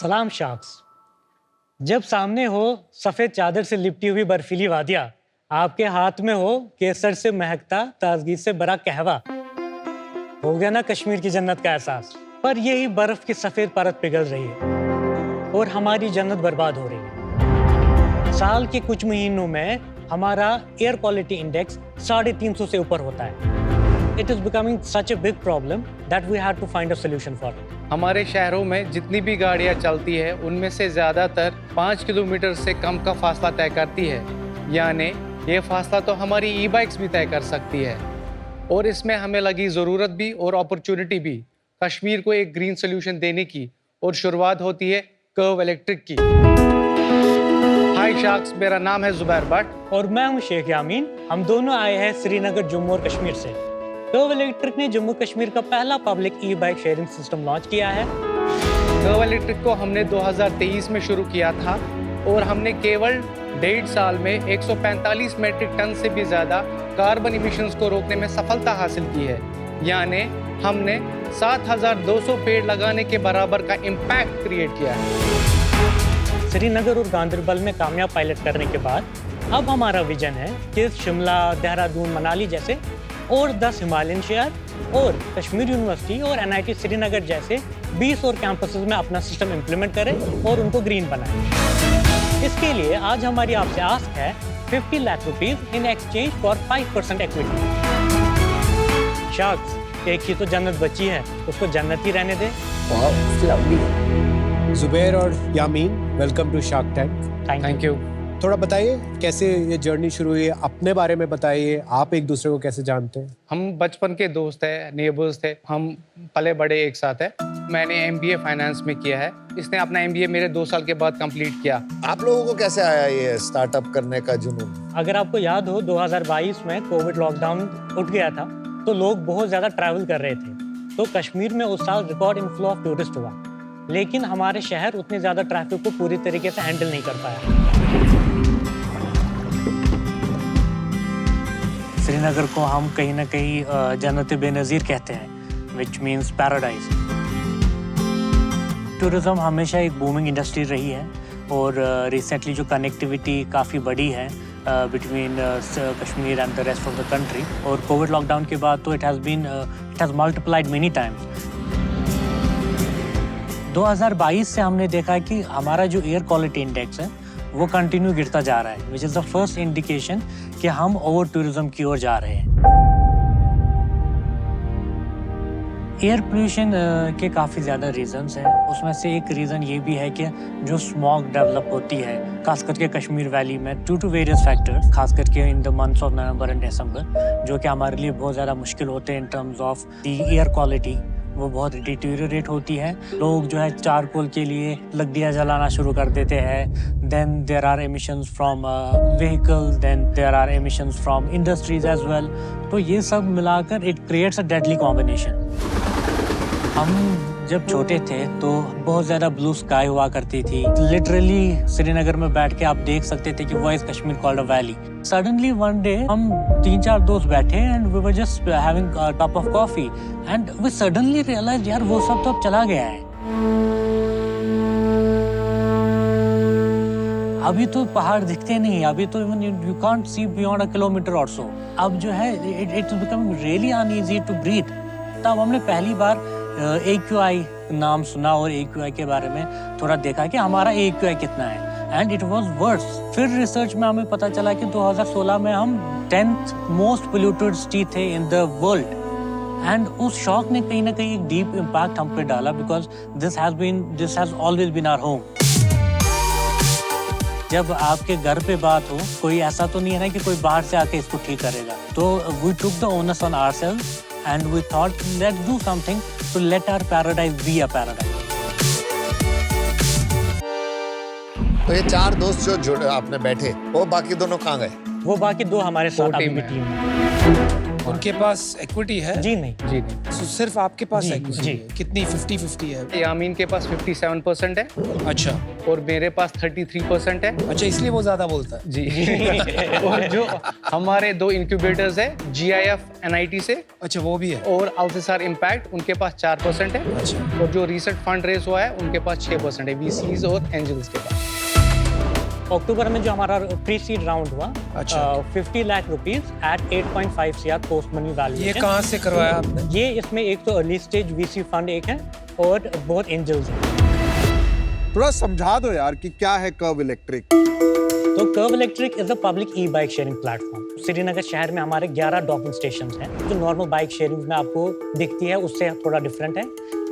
सलाम शाख्स। जब सामने हो सफ़ेद चादर से लिपटी हुई बर्फीली वादियाँ, आपके हाथ में हो केसर से महकता ताजगी से भरा कहवा, हो गया ना कश्मीर की जन्नत का एहसास। पर यही बर्फ की सफ़ेद परत पिघल रही है और हमारी जन्नत बर्बाद हो रही है। साल के कुछ महीनों में हमारा एयर क्वालिटी इंडेक्स 350 से ऊपर होता है। It is becoming such a big problem that we had to find a solution for it. हमारे शहरों में जितनी भी गाड़ियां चलती है उनमें से ज़्यादातर 5 किलोमीटर से कम का फासला तय करती है, यानी ये फासला तो हमारी ई बाइक्स भी तय कर सकती है। और इसमें हमें लगी ज़रूरत भी और अपॉर्चुनिटी भी कश्मीर को एक ग्रीन सोल्यूशन देने की, और शुरुआत होती है कर्व इलेक्ट्रिक की। हाय शाख्स, मेरा नाम है जुबैर भट्ट और मैं हूं शेख यामीन। हम दोनों आए हैं श्रीनगर, जम्मू और कश्मीर से। कर्व इलेक्ट्रिक ने जम्मू कश्मीर का पहला पब्लिक ई बाइक शेयरिंग सिस्टम लॉन्च किया है। कर्व इलेक्ट्रिक को हमने 2023 में शुरू किया था और हमने केवल 1.5 साल में 145 मेट्रिक टन से भी ज़्यादा कार्बन इमिशंस को रोकने में सफलता हासिल की है, यानी हमने 7,200 पेड़ लगाने के बराबर का इम्पैक्ट क्रिएट किया है। श्रीनगर और गांदरबल में कामयाब पायलट करने के बाद अब हमारा विजन है कि शिमला, देहरादून, मनाली जैसे और 10 हिमालयन शहर और कश्मीर यूनिवर्सिटी और NIT श्रीनगर जैसे 20 और कैंपसेस में अपना सिस्टम इम्प्लीमेंट करें और उनको ग्रीन बनाएं। इसके लिए आज हमारी आपसे आस्क है 50 lakh rupees in exchange for 5% equity. Sharks, एक ही तो जन्नत बची है, उसको जन्नत ही रहने दे। जुबैर और Yameen, welcome to shark tank. Thank you. थोड़ा बताइए कैसे ये जर्नी शुरू हुई है, अपने बारे में बताइए, आप एक दूसरे को कैसे जानते हैं? हम बचपन के दोस्त हैं, नेबर्स थे, हम पले बड़े एक साथ हैं। मैंने MBA फाइनेंस में किया है, इसने अपना MBA मेरे 2 साल के बाद कंप्लीट किया। आप लोगों को कैसे आया ये स्टार्टअप करने का जुनून? अगर आपको याद हो 2022 में कोविड लॉकडाउन उठ गया था तो लोग बहुत ज़्यादा ट्रैवल कर रहे थे, तो कश्मीर में उस साल रिकॉर्ड इनफ्लो ऑफ टूरिस्ट हुआ, लेकिन हमारे शहर उतने ज़्यादा ट्रैफिक को पूरी तरीके से हैंडल नहीं कर पाया। श्रीनगर को हम कहीं ना कहीं जन्नत बेनज़ीर कहते हैं, विच मीन्स पैराडाइज। टूरिज़्म हमेशा एक बूमिंग इंडस्ट्री रही है और रिसेंटली जो कनेक्टिविटी काफ़ी बढ़ी है between Kashmir and the rest of the country, और कोविड लॉकडाउन के बाद तो it has multiplied many times. 2022 से हमने देखा कि हमारा जो एयर क्वालिटी इंडेक्स है वो कंटिन्यू गिरता जा रहा है, which is the first indication कि हम ओवर टूरिज्म की ओर जा रहे हैं। एयर पोल्यूशन के काफ़ी ज़्यादा रीजंस हैं, उसमें से एक रीज़न ये भी है कि जो स्मॉग डेवलप होती है खास करके कश्मीर वैली में ड्यू टू वेरियस फैक्टर्स, खास करके in the months of November and December, जो कि हमारे लिए बहुत ज़्यादा मुश्किल होते हैं in terms of the air quality, वो बहुत डिटीरियोरेट होती है। लोग जो है चारकोल के लिए लकड़ियाँ जलाना शुरू कर देते हैं। Then there are emissions from vehicles, then there are emissions from industries as well. तो ये सब मिलाकर it creates a deadly combination. हम जब छोटे थे तो बहुत ज़्यादा ब्लू स्काई हुआ करती थी, लिटरली श्रीनगर में बैठ के आप देख सकते थे कि why is Kashmir called a valley. Suddenly one day हम 3-4 दोस्त बैठे and we were just having a cup of coffee and we suddenly realise यार वो सब तो अब चला गया है। अभी तो पहाड़ दिखते नहीं, अभी तो even you can't see beyond a kilometre और सो। अब जो है it is becoming really uneasy to breathe. तब हमने पहली बार AQI नाम सुना और AQI के बारे में थोड़ा देखा कि हमारा AQI कितना है, एंड इट वाज वर्स। फिर रिसर्च में हमें पता चला कि 2016 में हम 10th मोस्ट पोल्यूटेड सिटी थे इन द वर्ल्ड, एंड उस शॉक ने कहीं ना कहीं एक डीप इम्पैक्ट हम पे डाला, because this has always been our home. जब आपके घर पे बात हो, कोई ऐसा तो नहीं है ना कि कोई बाहर से आके इसको ठीक करेगा। तो we took the onus on ourselves and we thought let's do something to let our paradise be a paradise. तो ये 4 दोस्त जो आपने बैठे, वो बाकी दोनों कहाँ गए? वो बाकी 2 हमारे साथ अभी भी टीम में। उनके पास इक्विटी है? जी नहीं। जी नहीं। So, सिर्फ आपके पास जी, इक्विटी जी। है? कितनी 50-50 है? यामीन के पास 57% है अच्छा और मेरे पास 33% है। अच्छा, इसलिए वो ज्यादा बोलता है। जी। और जो हमारे 2 इंक्यूबेटर्स है GIF NIT से अच्छा, वो भी है। और अल्थिसार इम्पैक्ट, उनके पास 4% है। अच्छा। और जो रिसेंट फंड रेज हुआ है उनके पास 6% है, VCs और एंजल्स के पास। अक्टूबर में जो हमारा प्री सीड राउंड हुआ, अच्छा। 50 lakh rupees at 8.5 CR post money value. ये कहाँ से करवाया आपने? ये इसमें एक तो अर्ली स्टेज VC फंड एक है और बहुत एंजल्स हैं। थोड़ा समझा दो यार कि क्या है कर्व इलेक्ट्रिक। तो curve electric is a public E bike sharing platform. Srinagar शहर में हमारे 11 डॉकिंग स्टेशन हैं। जो नॉर्मल बाइक शेयरिंग में आपको दिखती है उससे थोड़ा डिफरेंट है।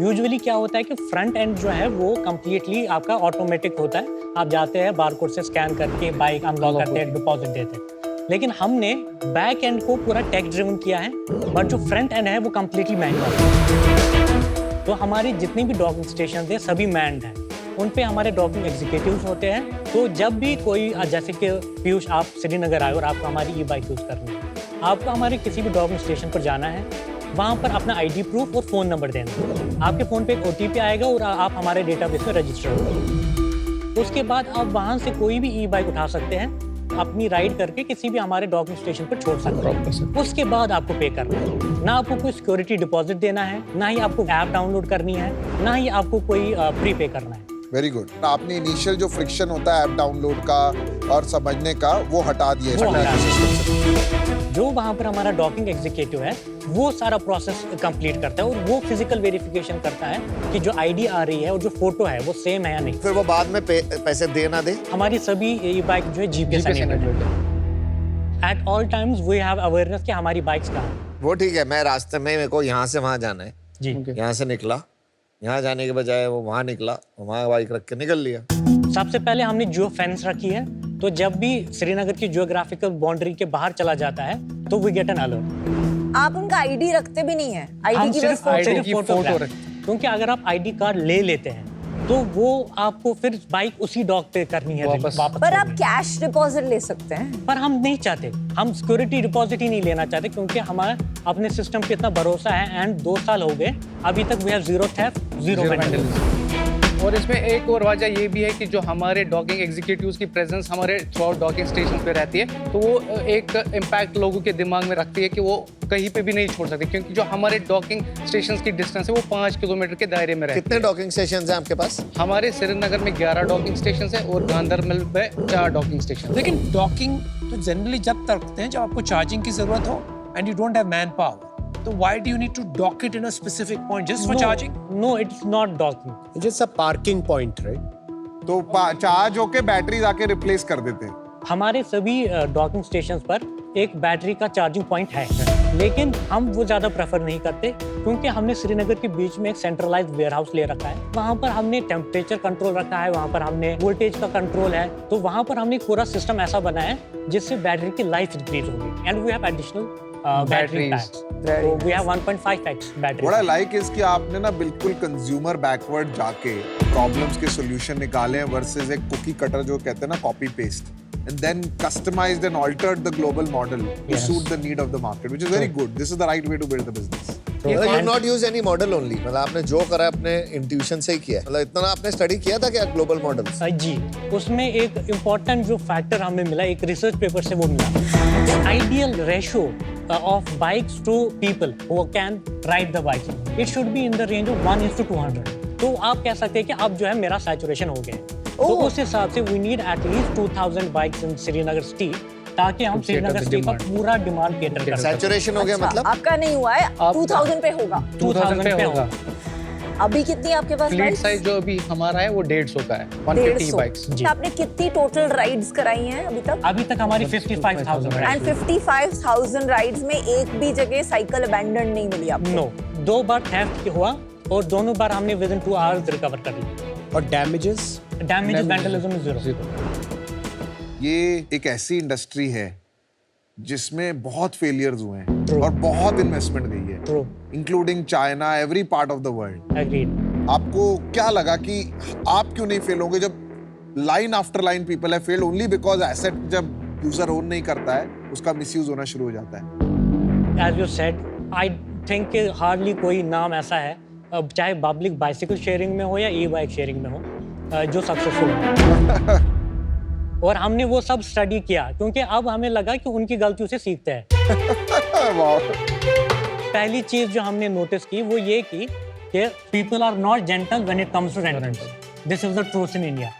यूजुअली क्या होता है कि फ्रंट एंड जो है वो कम्प्लीटली आपका ऑटोमेटिक होता है। आप जाते हैं बारकोड से स्कैन करके बाइक अनलॉक करते हैं, डिपॉजिट देते हैं। लेकिन हमने बैक एंड को पूरा टेक ड्रिवन किया है, बट जो फ्रंट एंड है वो कम्प्लीटली मैनुअल है। तो हमारी जितनी भी डॉकिंग स्टेशन है सभी मैन्ड हैं। उन पे हमारे डॉकिंग एग्जीक्यूटिव्स होते हैं। तो जब भी कोई, जैसे कि पीयूष आप श्रीनगर आए और आपको हमारी ई बाइक यूज़ करनी है, आपको हमारे किसी भी डॉकिंग स्टेशन पर जाना है, वहाँ पर अपना ID प्रूफ और फ़ोन नंबर देना है। आपके फ़ोन पे एक OTP आएगा और आप हमारे डेटाबेस में रजिस्टर होंगे। उसके बाद आप वहाँ से कोई भी ई बाइक उठा सकते हैं, अपनी राइड करके किसी भी हमारे डॉकिंग स्टेशन पर छोड़ सकते हैं। उसके बाद आपको पे करना है। ना आपको कोई सिक्योरिटी डिपॉजिट देना है, ना ही आपको ऐप डाउनलोड करनी है, ना ही आपको कोई प्री पे करना है। Very good. आपने इनिशियल जो फ्रिक्शन होता है ऐप डाउनलोड का और समझने का वो हटा दिया वो हटा सिस्टम से। जो वहाँ पर हमारा डॉकिंग एग्जीक्यूटिव है वो सारा प्रोसेस कंप्लीट करता है और वो फिजिकल वेरिफिकेशन करता है कि जो ID आ रही है और जो फोटो है वो सेम है या नहीं। फिर वो बाद में पैसे दे ना दे। हमारी सभी ई बाइक जो है GPS enabled है। At all times we have awareness कि हमारी बाइक्स कहाँ हैं। वो ठीक है, मैं रास्ते में मेरे को यहाँ से वहाँ जाना है, जी। यहाँ से निकला, यहाँ जाने के बजाय वो वहाँ निकला, वहाँ बाइक रख के निकल लिया। सबसे पहले हमने जियो फेंस रखी है, तो जब भी श्रीनगर की जियोग्राफिकल बाउंड्री के बाहर चला जाता है तो वी गेट एन अलर्ट। आप उनका ID रखते भी नहीं है? ID हम की सिर्फ बस ID की फोटो फोटो रखते हैं। क्योंकि अगर आप ID कार्ड ले लेते हैं तो वो आपको फिर बाइक उसी डॉक पे करनी है वापस। पर आप कैश डिपॉजिट ले सकते हैं। पर हम नहीं चाहते, हम सिक्योरिटी डिपॉजिट ही नहीं लेना चाहते, क्योंकि हमारा अपने सिस्टम पे इतना भरोसा है। एंड 2 साल हो गए अभी तक we have zero theft, zero vandalism. और इसमें एक और वजह ये भी है कि जो हमारे डॉकिंग एग्जीक्यूटिव्स की प्रेजेंस हमारे थ्रू आउट डॉकिंग स्टेशन पे रहती है, तो वो एक इम्पैक्ट लोगों के दिमाग में रखती है कि वो कहीं पे भी नहीं छोड़ सकते, क्योंकि जो हमारे डॉकिंग स्टेशंस की डिस्टेंस है वो 5 किलोमीटर के दायरे में रहती है। कितने डॉकिंग स्टेशन हैं आपके पास? हमारे श्रीनगर में 11 डॉकिंग स्टेशन है और गांधरबल में 4 डॉकिंग स्टेशन। लेकिन डॉकिंग तो जनरली जब तक रखते हैं जब आपको चार्जिंग की जरूरत हो and you don't have man power. तो why do you need to dock it in a specific point just for charging? No, it's not docking. Just a parking point, right? तो चार्ज होके battery आके replace कर देते हैं। हमारे सभी docking stations पर एक बैटरी का चार्जिंग पॉइंट है, लेकिन हम वो ज़्यादा प्रेफर नहीं करते, क्योंकि हमने श्रीनगर के बीच में एक सेंट्रलाइज्ड वेयरहाउस ले रखा है। वहाँ पर हमने टेम्परेचर कंट्रोल रखा है, वहाँ पर हमने वोल्टेज का कंट्रोल है। तो वहाँ पर हमने पूरा सिस्टम ऐसा बनाया है जिससे बैटरी की लाइफ इंक्रीज होगी। And we have additional battery packs, तो we have 1.5x battery. What I like is कि आपने ना बिल्कुल कंज्यूमर बैकवर्ड जाके प्रॉब्लम्स के सॉल्यूशन निकाले हैं वर्सेस एक कुकी कटर जो कहते हैं ना copy paste, and then customized and altered the global model to Yes. suit the need of the market, which is very good. This is the right way to build the business. You have not used any model only. मतलब आपने जो करा अपने intuition से ही किया। मतलब इतना आपने स्टडी किया था क्या ग्लोबल मॉडल्स? जी, उसमें एक इम्पोर्टेंट जो फैक्टर हमें मिला, एक रिसर्च पेपर से वो मिला, ideal ratio of bikes to people who can ride the bike. It should be in the range of 1:200. तो आप कह सकते हैं कि अब जो है मेरा सैचुरेशन हो गया है। तो उस हिसाब से we need at least 2000 bikes in Srinagar city, ताकि हम श्रीनगर सिटी का पूरा डिमांड कैटर कर सकें। सैचुरेशन हो गया मतलब? आपका नहीं हुआ है, 2000 पे होगा। 2000 पे होगा। अभी कितनी आपके पास फ्लीट बाइक्स? साइज जो अभी हमारा है वो 150 का है, 150 बाइक्स। जी। आपने कितनी टोटल राइड्स कराई हैं अभी तक? अभी तक हमारी 55,000 एंड 55,000 राइड्स में एक भी जगह साइकिल अबैंडन नहीं मिली आपको? नो, 2 बार थेफ्ट हुआ और दोनों बार हमने विद इन 2 आवर्स रिकवर कर लिया। और damages? Damage vandalism is zero. ये एक ऐसी इंडस्ट्री है जिसमें बहुत फेलियर्स हुए हैं और बहुत इन्वेस्टमेंट गई है, True. Including China, every part of the world. Agreed. आपको क्या लगा कि आप क्यों नहीं फेल होंगे जब लाइन आफ्टर लाइन पीपल है फेल्ड ओनली बिकॉज एसेट जब यूजर ओन नहीं करता है उसका मिसयूज होना शुरू हो जाता है? As you said, I think कि हार्डली कोई नाम ऐसा है, अब चाहे पब्लिक बाइसिकल शेयरिंग में हो या ई बाइक शेयरिंग में हो, जो सक्सेसफुल हो। और हमने वो सब स्टडी किया क्योंकि अब हमें लगा कि उनकी गलतियों से सीखते हैं। पहली चीज जो हमने नोटिस की वो ये की कि people are not gentle when it comes to rentals. This is the truth in India.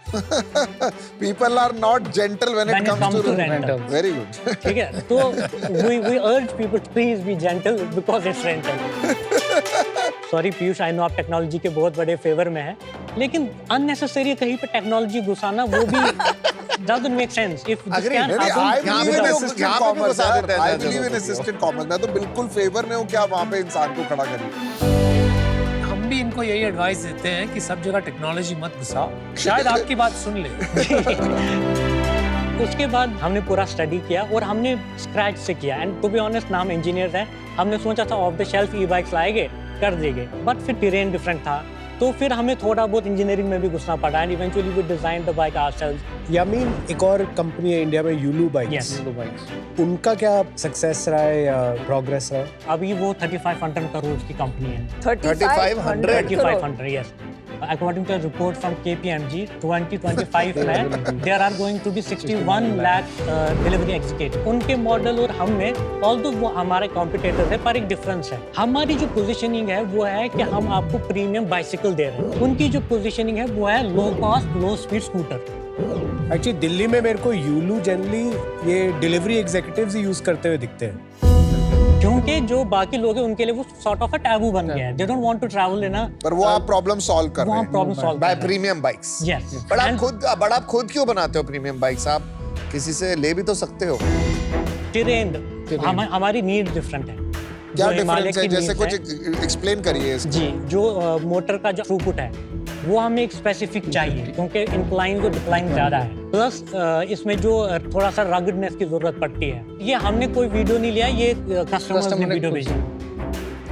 People are not gentle when it comes to rentals. Very good. ठीक है, तो we urge people to please be gentle because it's rental. Sorry Piyush, I know आप technology के बहुत बड़े favour में हैं, लेकिन अननेसेसरी कहीं पे टेक्नोलॉजी घुसाना वो भी doesn't make sense. If this Agree, can नहीं, happen, I यहाँ believe पे in भी- assisted यहाँ पे भी commerce, घुसा देते हैं I जैसे believe in लोगों को। assisted commerce. मैं तो बिल्कुल फेवर में हूँ कि आप वहाँ पे इंसान को खड़ा करिए। हम भी इनको यही एडवाइस देते हैं कि सब जगह टेक्नोलॉजी मत घुसाओ, शायद आपकी बात सुन ले। उसके बाद हमने पूरा स्टडी किया और हमने स्क्रैच से किया। एंड टू बी ऑनेस्ट, नाम इंजीनियर है, हमने सोचा था of the shelf E bikes लाएंगे, कर देंगे, बट फिर टेरेन डिफरेंट था, तो फिर हमें थोड़ा बहुत इंजीनियरिंग में भी घुसना पड़ा। And eventually we design the bike ourselves. Yameen, एक और कंपनी है इंडिया में, यूलू बाइक्स। Yes. उनका क्या सक्सेस रहा है या प्रोग्रेस रहा है? अभी वो 3500 करोड़ की कंपनी है। 3500 crore. 3500, yes. According to a report from KPMG, 2025 में there are going to be 61 lakh delivery executives. उनके मॉडल और हम में, although वो हमारे कॉम्पिटिटर है, पर एक डिफरेंस है। हमारी जो पोजीशनिंग है वो है कि हम आपको प्रीमियम बाइसिकल दे रहे हैं। उनकी जो पोजीशनिंग है वो है low cost low speed scooter. Actually Delhi में मेरे को यूलू जनरली ये डिलीवरी एग्जीक्यूटिव्स ही यूज करते हुए दिखते हैं। क्योंकि जो बाकी लोग हैं उनके लिए वो सॉर्ट ऑफ अ टैबू बन गया है। They don't want to travel in a, पर वो आप प्रॉब्लम सॉल्व कर वो रहे हम हैं। Problem solve by premium bikes. Yes. But आप खुद क्यों बनाते हो प्रीमियम बाइक्स? आप किसी से ले भी तो सकते हो। टेरेन, हमारी नीड डिफरेंट है। क्या जो हिमालय डिफरेंस है? की जैसे needs कुछ एक्सप्लेन करिए इसको। जी, जो मोटर का जो थ्रूपुट है वो हमें एक स्पेसिफिक चाहिए, क्योंकि इंक्लाइन और डिक्लाइन ज्यादा है। प्लस इसमें जो थोड़ा सा रगडनेस की जरूरत पड़ती है। ये हमने कोई वीडियो नहीं लिया, ये कस्टमर्स ने वीडियो भेजी।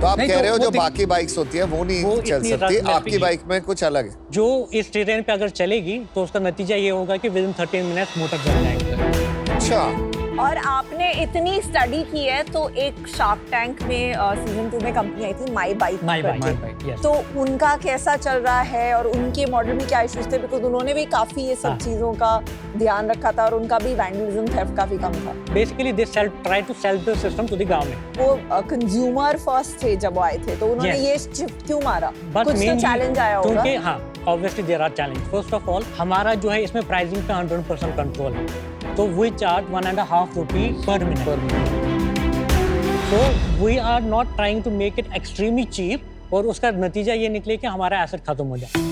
तो आप नहीं, कह तो रहे हो वो जो दिख- बाकी बाइक्स होती है वो नहीं वो चल इतनी सकती, ruggedness आपकी भी- बाइक में कुछ अलग है। जो इस टेरेन पे अगर चलेगी तो उसका नतीजा ये होगा कि विद इन 13 मिनट्स मोटर जल जाएगी। अच्छा, और आपने इतनी स्टडी की है, तो एक शार्क टैंक में सीजन 2 में कंपनी आई थी my bike. My bike, yes. तो उनका कैसा चल रहा है और उनके मॉडल में क्या इश्यूज थे? बिकॉज उन्होंने भी काफी ये सब हाँ। चीजों का ध्यान रखा था और उनका भी वैंडलिज्म थेफ्ट काफी कम था। Basically they try to sell the system to the government. वो कंज्यूमर फर्स्ट थे जब वो आए थे, तो उन्होंने Yes. ये शिफ्ट क्यों मारा? बट कुछ तो चैलेंज आया होगा। क्योंकि हाँ, obviously there are challenge. First of all, हमारा जो है इसमें प्राइसिंग पे 100% कंट्रोल है, तो we charge 1.5 rupee per minute. So we are not trying to make it extremely cheap, और उसका नतीजा ये निकले कि हमारा एसेट खत्म हो जाए।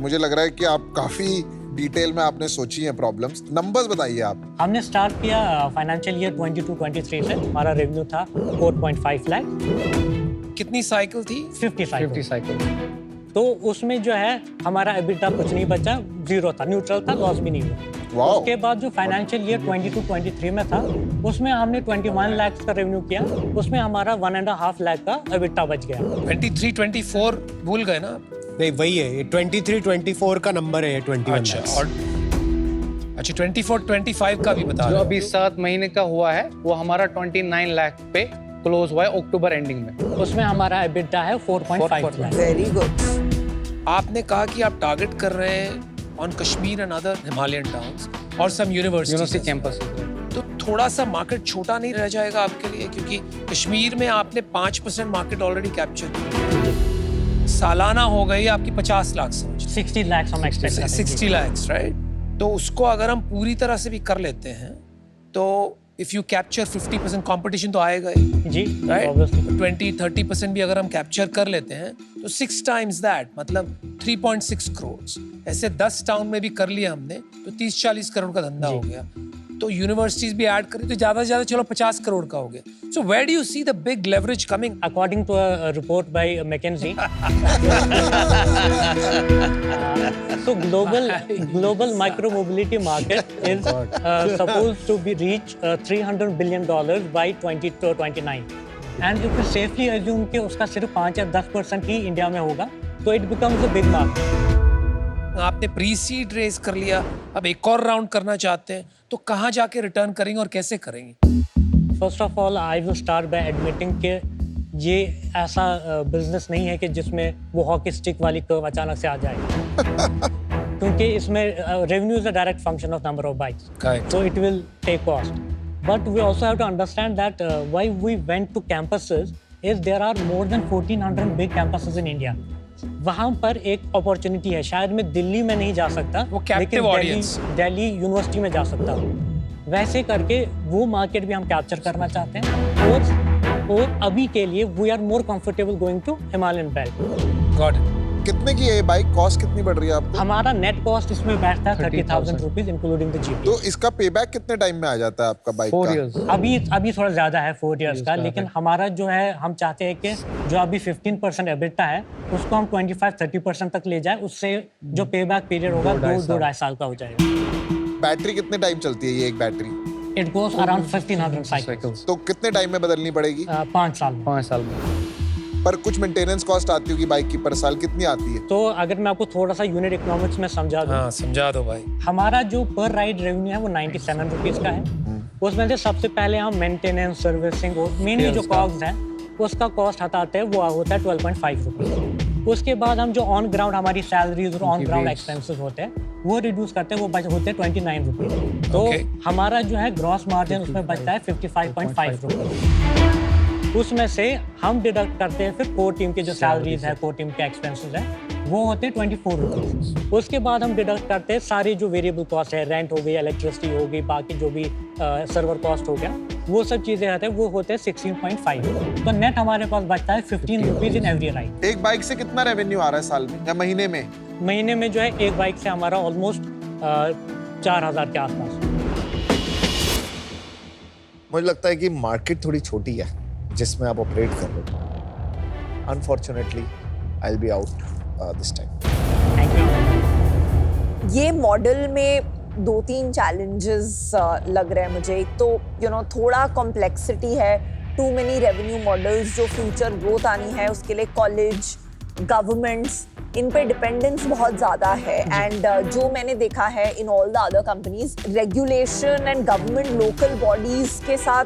मुझे लग रहा है कि आप काफी डिटेल में आपने सोची है प्रॉब्लम्स। नंबर्स बताइए आप। हमने स्टार्ट किया फाइनेंशियल ईयर 22-23 से। हमारा रेवेन्यू था 4.5 लाख, कितनी साइकिल थी? 50 50 साइकिल। तो उसमें जो है हमारा एबिटा कुछ नहीं बचा, जीरो था, न्यूट्रल था, लॉस भी नहीं हुआ। वाओ। उसके बाद जो फाइनेंशियल ईयर 22-23 में था, उसमें हमने 21 लाख का रेवेन्यू किया, उसमें हमारा 1.5 लाख का एबिटा बच गया। 23-24 भूल गए ना? नहीं, वही है, ये 23-24 का नंबर है, ये 21 अच्छा, lakhs। और अच्छा 24-25 का भी बता जो रहे अभी 7 महीने का हुआ है वो हमारा 29 लाख पे क्लोज हुआ है अक्टूबर एंडिंग में। उसमें हमारा एबिटा है 4.5 लाख। Very good. आपने कहा कि आप टारगेट कर रहे हैं on Kashmir and other Himalayan towns और सम यूनिवर्सिटी यूनिवर्सिटी कैंपस। तो थोड़ा सा मार्केट छोटा नहीं रह जाएगा आपके लिए? क्योंकि कश्मीर में आपने 5% मार्केट ऑलरेडी कैप्चर किया, सालाना हो गई आपकी 50 लाख समझ, 60 लाख हम एक्सपेक्ट करते हैं। 60 लाख, राइट? तो उसको अगर हम पूरी तरह से भी कर लेते हैं तो इफ यू कैप्चर 50% कंपटीशन तो आएगा ही, जी, राइट? obviously। 20-30% भी अगर हम कैप्चर कर लेते हैं तो 6 टाइम्स दैट, मतलब 3.6 करोड़। ऐसे 10 टाउन में भी कर लिया हमने तो 30-40 करोड़ का धंधा हो गया। तो यूनिवर्सिटीज भी ऐड करें तो ज्यादा से ज्यादा चलो 50 करोड़ का हो गया। So where do you see the big leverage coming? According to a report by McKinsey, so global micro mobility market is supposed to be reach $300 billion by 2029, and if we safely assume कि उसका सिर्फ 5 या 10% ही India में होगा, तो it becomes a big market. आपने pre seed raise कर लिया, अब एक और राउंड करना चाहते हैं, तो कहाँ जाके रिटर्न करेंगे और कैसे करेंगे? First of all I will start by admitting कि ये ऐसा बिजनेस नहीं है कि जिसमें वो हॉकी स्टिक वाली कर्व अचानक से आ जाए क्योंकि इसमें revenue is a direct function of number of bikes Correct. so it will take cost. But we also have to understand that why we went to campuses is there are more than 1400 big campuses in India. वहाँ पर एक opportunity है, शायद मैं दिल्ली में नहीं जा सकता, वो captive लेकिन audience. दिल्ली यूनिवर्सिटी में जा सकता हूँ। वैसे करके वो मार्केट भी हम कैप्चर करना चाहते हैं और अभी के लिए we are more comfortable going to Himalayan belt. Got it. कितने की है ये बाइक? कॉस्ट कितनी बढ़ रही है आपको? हमारा नेट कॉस्ट इसमें बैठता है 30,000 रुपीज इंक्लूडिंग द जीपी। तो इसका पेबैक कितने टाइम में आ जाता है आपका बाइक 4 का? years। अभी थोड़ा ज्यादा है 4 इयर्स का, लेकिन हमारा जो है हम चाहते हैं कि जो अभी 15% एबिटा है उसको हम 25-30% तक ले जाए, उससे जो पे बैक पीरियड होगा 2-2.5 साल का हो जाएगा। बैटरी कितने टाइम चलती है ये एक battery? It goes around 1500 cycles. तो कितने टाइम में बदलनी पड़ेगी? 5 साल में। 5 साल में। पर कुछ मेंटेनेंस कॉस्ट आती होगी बाइक की पर साल, कितनी आती है? तो अगर मैं आपको थोड़ा सा यूनिट इकोनॉमिक्स में समझा दूं, हाँ समझा दो भाई। हमारा जो पर राइड रेवेन्यू है वो 97 रुपीज का है। उसमें से सबसे पहले हम मेंटेनेंस, सर्विसिंग और मेनली जो कॉस्ट है उसका कॉस्ट हटाते हैं, वो होता है 12.5 रुपीज। उसके बाद हम जो ऑन ग्राउंड हमारी सैलरीज और ऑन ग्राउंड एक्सपेंसेस होते हैं वो रिड्यूस करते हैं, वो होते हैं 29 रुपीज। तो हमारा जो है ग्रॉस मार्जिन उसमें बचता है 55.5 रुपीज। उसमें से हम डिडक्ट करते हैं फिर कोर टीम की जो सैलरीज है, कोर टीम के एक्सपेंसेस है, वो होते हैं 24 रुपीज। उसके बाद हम डिडक्ट करते हैं सारी जो वेरिएबल कॉस्ट है, रेंट हो गई, इलेक्ट्रिसिटी हो गई, बाकी जो भी सर्वर कॉस्ट हो गया, वो सब चीजें रहते हैं, वो होते हैं 16.5। तो नेट हमारे पास बचता है 15 रुपीज इन एवरी राइड। एक बाइक से कितना रेवेन्यू आ रहा है साल में या महीने में? महीने में जो है एक बाइक से हमारा ऑलमोस्ट 4000 के आसपास। मुझे लगता है कि मार्केट थोड़ी छोटी है जिसमें आप ऑपरेट कर रहे हो। Unfortunately I will be out this time. Thank you. ये मॉडल में 2-3 चैलेंजेस लग रहे हैं मुझे। एक तो थोड़ा कॉम्प्लेक्सिटी है, टू मेनी रेवेन्यू मॉडल्स, जो फ्यूचर ग्रोथ आनी है उसके लिए कॉलेज, गवर्नमेंट्स, इन पे डिपेंडेंस बहुत ज़्यादा है। एंड जो मैंने देखा है in all the other companies, regulation and government local bodies के साथ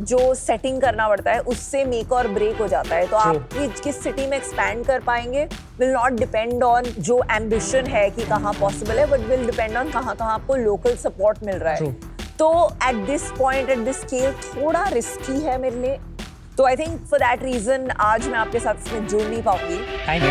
जो सेटिंग करना पड़ता है उससे मेक और ब्रेक हो जाता है। तो आप किस सिटी में एक्सपैंड कर पाएंगे विल नॉट डिपेंड ऑन जो एम्बिशन है कि कहाँ पॉसिबल है, बट विल डिपेंड ऑन कहाँ आपको लोकल सपोर्ट मिल रहा है। तो at this point, at this scale थोड़ा रिस्की है मेरे लिए। तो I think for that reason आज मैं आपके साथ इसमें जुड़ नहीं पाऊंगी। Thank you.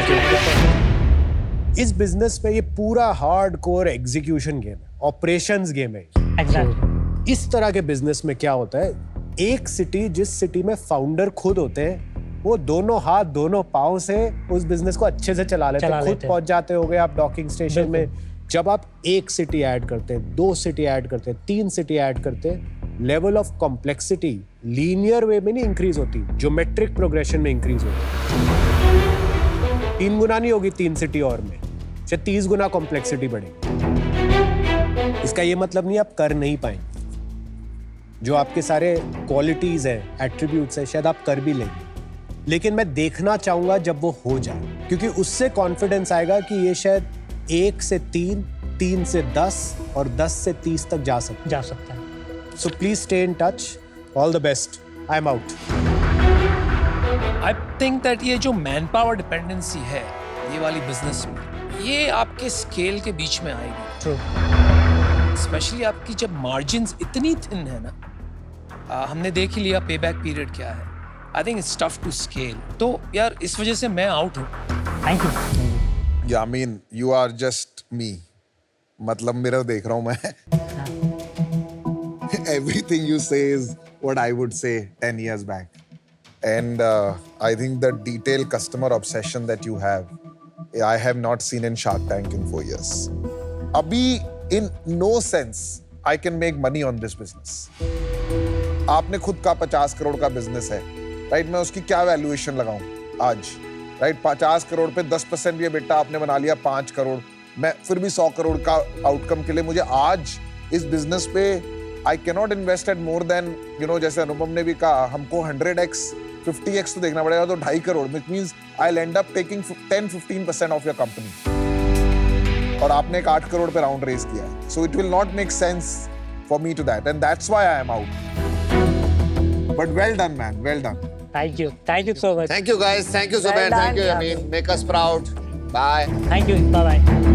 इस बिजनेस में ये पूरा हार्ड कोर एग्जीक्यूशन गेम है, ऑपरेशंस गेम है। एग्जैक्टली। इस तरह के बिजनेस में क्या होता है, एक सिटी, जिस सिटी में फाउंडर खुद होते हैं, वो दोनों हाथ दोनों पाँव से उस बिजनेस को अच्छे से चला लेते हैं, खुद पहुंच जाते होगे आप डॉकिंग स्टेशन में। जब आप एक सिटी ऐड करते हैं, 2 सिटी ऐड करते हैं, 3 सिटी ऐड करते हैं, लेवल ऑफ कॉम्प्लेक्सिटी लीनियर वे में नहीं इंक्रीज होती, ज्योमेट्रिक प्रोग्रेशन में इंक्रीज होती है। 3 गुना नहीं होगी 3 सिटी और में, शायद 30 गुना कॉम्प्लेक्सिटी बढ़ेगी। इसका ये मतलब नहीं आप कर नहीं पाएंगे, जो आपके सारे क्वालिटीज हैं, एट्रीब्यूट्स हैं, शायद आप कर भी लेंगे, लेकिन मैं देखना चाहूंगा जब वो हो जाए, क्योंकि उससे कॉन्फिडेंस आएगा कि ये शायद 1 से 3, 3 से 10 और 10 से 30 तक जा सकता है। So please stay in touch. All the best. I am out. I think that ये जो मैन पावर डिपेंडेंसी है ये वाली बिजनेस में, ये आपके स्केल के बीच में आएगी। ट्रू। स्पेशली आपकी जब मार्जिन्स इतनी थिन है ना, हमने देख ही लिया पे बैक पीरियड क्या है। I think it's tough to scale. तो यार इस वजह से मैं आउट हूँ। Thank you. Yeah, I mean, you are just me. मतलब मिरर देख रहा हूँ मैं। Everything you say is what I would say 10 years back. And I think the detailed customer obsession that you have, I have not seen in Shark Tank in 4 years. अभी in no sense I can make money on this business. आपने खुद का 50 करोड़ का business है, right? मैं उसकी क्या valuation लगाऊं आज, राइट? 50 करोड़ पे 10% भी बेटा आपने बना लिया 5 करोड़, मैं फिर भी 100 करोड़ का आउटकम के लिए मुझे आज इस बिजनेस पे I can not invest eight more than जैसे अनुपम ने भी कहा, हमको 100x 50x तो देखना पड़ेगा, तो 2.5 crore, which means I'll end up taking 10-15% of your company. और आपने एक 8 करोड़ पे राउंड रेज किया है, so it will not make sense for me to that, and that's why I am out. But well done, man. Well done. Thank you so much. Thank you guys. Thank you, Well Zubair. done, Thank you, Yamin. Yamin. Make us proud. Bye. Thank you, bye bye.